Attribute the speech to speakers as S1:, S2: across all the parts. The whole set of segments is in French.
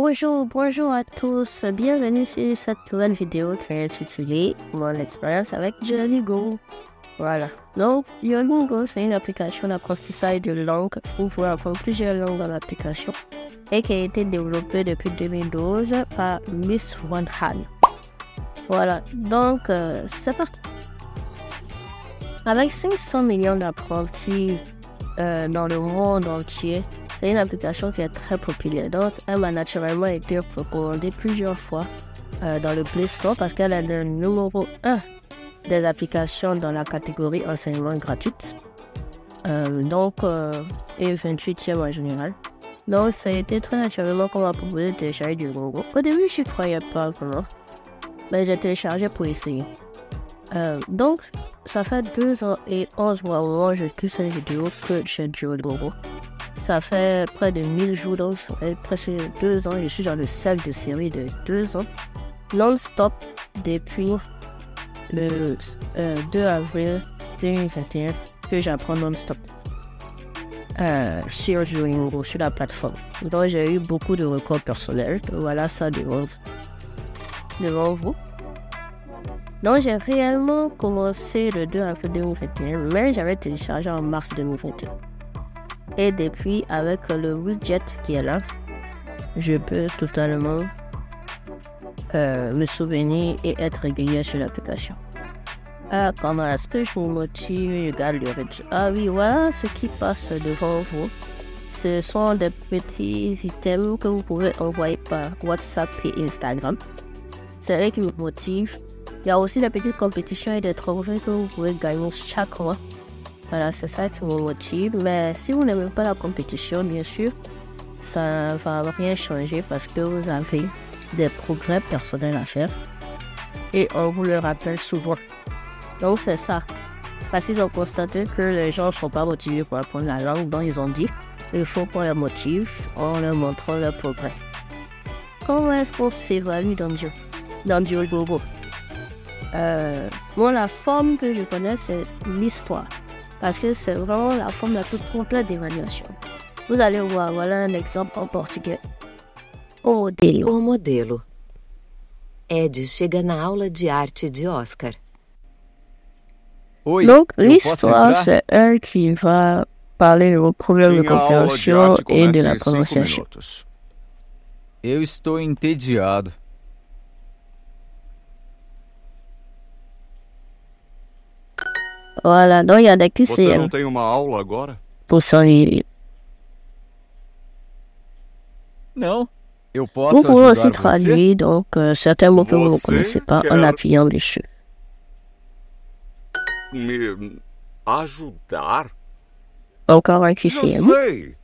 S1: Bonjour à tous, bienvenue sur cette nouvelle vidéo qui est intitulée Mon expérience avec Duolingo. Voilà, donc Duolingo c'est une application d'apprentissage de langue où vous pouvez apprendre plusieurs langues dans l'application et qui a été développée depuis 2012 par Miss One Han. Voilà, donc c'est parti. Avec 500 millions d'apprentis dans le monde entier, c'est une application qui est très populaire. Donc, elle m'a naturellement été recommandée plusieurs fois dans le Play Store parce qu'elle est le numéro 1 des applications dans la catégorie enseignement gratuite. Et 28e en général. Donc, ça a été très naturellement qu'on m'a proposé de télécharger du Duolingo. Au début, je ne croyais pas vraiment, mais j'ai téléchargé pour essayer. Donc, ça fait 2 ans et 11 mois au moment où je tue cette vidéo que j'ai Duolingo. Ça fait près de 1000 jours, donc presque 2 ans. Je suis dans le cercle de série de 2 ans, non-stop, depuis le 2 avril 2021 que j'apprends non-stop sur Duolingo, sur la plateforme. Donc j'ai eu beaucoup de records personnels. Voilà ça devant vous. Donc j'ai réellement commencé le 2 avril 2021, mais j'avais téléchargé en mars 2021. Et depuis, avec le widget qui est là, je peux totalement me souvenir et être régulier sur l'application. Comment est-ce que je me motive? Je regarde le widget. Ah oui, voilà ce qui passe devant vous. Ce sont des petits items que vous pouvez envoyer par WhatsApp et Instagram. C'est eux qui me motivent. Il y a aussi des petites compétitions et des trophées que vous pouvez gagner chaque mois. Voilà, c'est ça qui me motive. Mais si vous n'aimez pas la compétition, bien sûr, ça ne va rien changer parce que vous avez des progrès personnels à faire. Et on vous le rappelle souvent. Donc c'est ça. Parce qu'ils ont constaté que les gens ne sont pas motivés pour apprendre la langue. Donc ils ont dit, il faut qu'on les motive en leur montrant leur progrès. Comment est-ce qu'on s'évalue dans Duolingo? Moi, la forme que je connais, c'est l'histoire. Parce que c'est vraiment la forme la plus complète d'évaluation. Vous allez voir, voilà un exemple en portugais. O modelo.
S2: Ed chega na aula de arte de Oscar.
S3: Oi,
S1: donc, l'histoire, c'est elle qui va parler de vos problèmes de compréhension et de la prononciation.
S3: Eu estou entediado.
S1: Voilà, donc il y a des QCM.
S4: Você não tem uma aula agora?
S1: Pour s'ennuyer.
S3: Não, eu
S1: Vous
S3: posso
S1: pouvez aussi
S3: ajudar você?
S1: traduire donc certains mots que vous ne connaissez pas en appuyant dessus.
S4: Me ajudar?
S1: Encore un
S4: Já
S1: QCM.
S4: sei!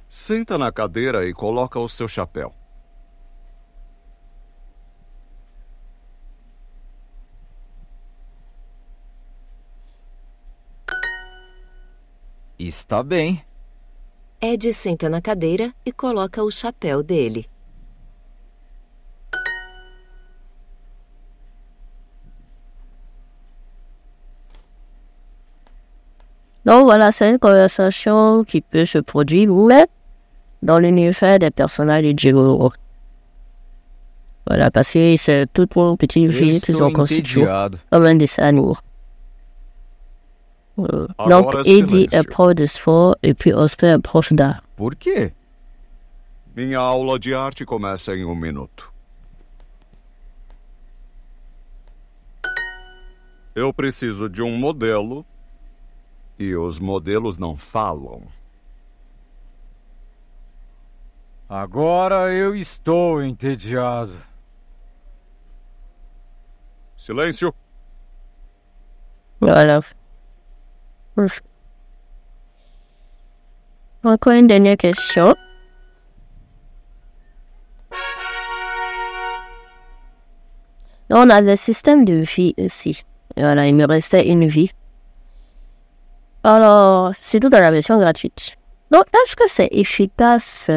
S4: Senta na cadeira e coloca o seu chapéu.
S3: Está bem.
S2: Ed senta na cadeira e coloca o chapéu dele.
S1: Donc voilà, c'est une conversation qui peut se produire, mais dans l'univers des personnages de Duolingo. Voilà, parce que c'est toute une petite
S3: Eu
S1: vie qu'ils
S3: estou
S1: ont constituée
S3: entediado.
S1: comme un dessin animé. Donc,
S4: Agora
S1: Eddie est
S4: silêncio.
S1: prof de sport et puis Oscar est prof d'art.
S3: Por quê?
S4: Minha aula de arte começa em 1 minuto. Eu preciso de um modelo e os modelos não falam.
S3: Agora eu estou entediado.
S4: Silêncio!
S1: Voilà. Ouf. Encore une dernière question. Donc, on a le système de vie ici. Et voilà, il me restait une vie. Alors, c'est tout dans la version gratuite. Donc, est-ce que c'est efficace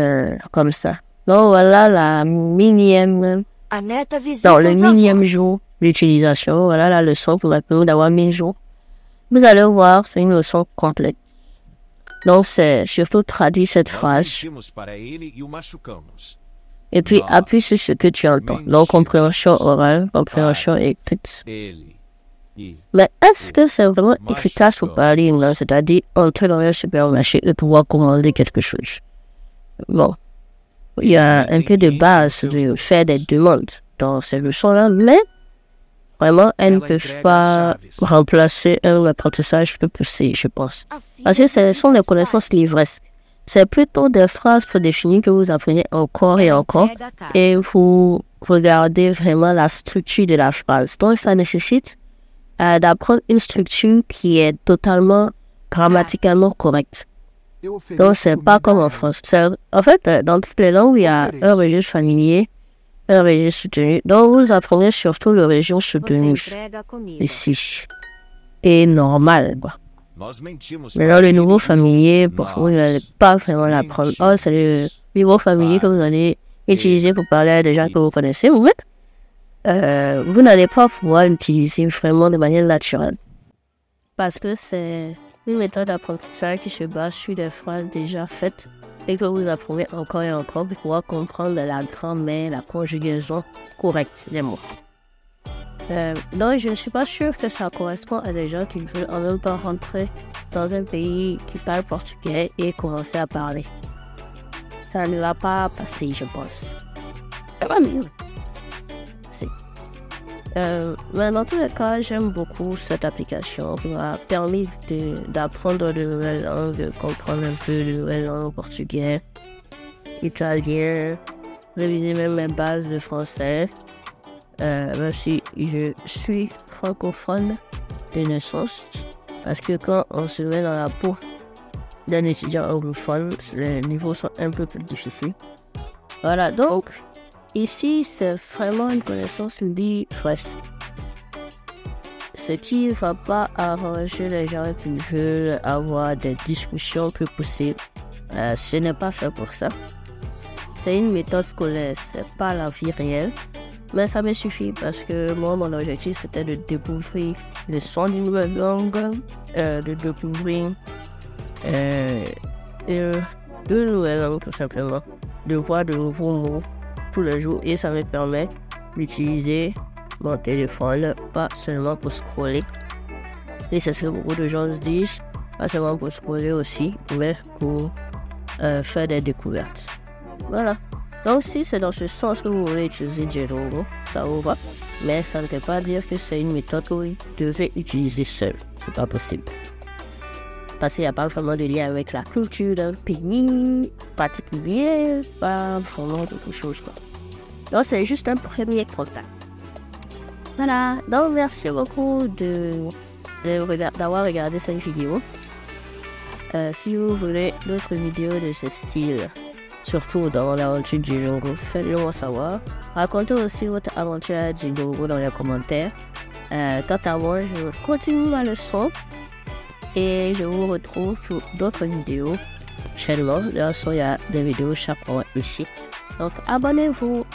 S1: comme ça? Donc, voilà la millième...
S5: A neta visita
S1: Dans le
S5: os
S1: millième
S5: avós.
S1: jour d'utilisation, voilà la leçon pour la période d'avoir 1000 jours. Vous allez voir, c'est une leçon complète. Donc, c'est surtout traduire cette
S6: Nós
S1: phrase.
S6: mentimos para ele e o machucamos.
S1: Et puis, appuie sur ce que tu entends. Donc, compréhension orale, compréhension écrite. Mais est-ce que c'est vraiment efficace pour parler une langue, c'est-à-dire entrer dans un supermarché et pouvoir commander quelque chose? Bon, il y a un peu de base de faire des demandes dans ces leçons-là, mais vraiment, elles ne peuvent pas remplacer un apprentissage plus poussé, je pense. Parce que ce sont des connaissances livresques. C'est plutôt des phrases prédéfinies que vous apprenez encore et encore, et vous regardez vraiment la structure de la phrase. Donc, ça nécessite d'apprendre une structure qui est totalement grammaticalement correcte. Donc, c'est pas comme en France. En fait, dans toutes les langues, il y a un registre familier, un registre soutenu. Donc, vous apprenez surtout le registre soutenu ici. Et normal, quoi. Mais là, le nouveau familier, bon, vous n'allez pas vraiment l'apprendre. Oh, c'est le niveau familier que vous allez utiliser pour parler à des gens que vous connaissez, vous n'allez pas pouvoir l'utiliser vraiment de manière naturelle. Parce que c'est une méthode d'apprentissage qui se base sur des phrases déjà faites et que vous apprenez encore et encore pour pouvoir comprendre la grammaire, la conjugaison correcte des mots. Donc, je ne suis pas sûre que ça correspond à des gens qui veulent en même temps rentrer dans un pays qui parle portugais et commencer à parler. Ça ne va pas passer, je pense. Mais dans tous les cas, j'aime beaucoup cette application qui m'a permis d'apprendre de nouvelles langues, de comprendre un peu de nouvelles langues, portugais, italien, réviser même mes bases de français. Même si je suis francophone de naissance, parce que quand on se met dans la peau d'un étudiant anglophone, les niveaux sont un peu plus difficiles. Voilà, donc ici c'est vraiment une connaissance livresque. Ce qui ne va pas arranger les gens qui veulent avoir des discussions plus poussées. Ce n'est pas fait pour ça. C'est une méthode scolaire, c'est pas la vie réelle. Mais ça me suffit parce que moi, mon objectif, c'était de découvrir le son d'une nouvelle langue, de découvrir une nouvelle langue tout simplement, de voir de nouveaux mots tous les jours et ça me permet d'utiliser mon téléphone, pas seulement pour scroller. Et c'est ce que beaucoup de gens se disent, pas seulement pour scroller aussi, mais pour faire des découvertes. Voilà. Donc si c'est dans ce sens que vous voulez utiliser Duolingo, ça vous va. Mais ça ne veut pas dire que c'est une méthode que vous devez utiliser seul. C'est pas possible. Parce qu'il n'y a pas vraiment de lien avec la culture d'un pays particulier, pas vraiment quelque chose, quoi. Donc c'est juste un premier contact. Voilà. Donc merci beaucoup d'avoir regardé cette vidéo. Si vous voulez d'autres vidéos de ce style, surtout dans l'aventure du Duolingo, faites-le moi savoir. Racontez aussi votre aventure du Duolingo dans les commentaires. Quant à moi, je continue ma leçon et je vous retrouve sur d'autres vidéos prochainement. De toute façon, il y a des vidéos chaque mois ici. Donc abonnez-vous.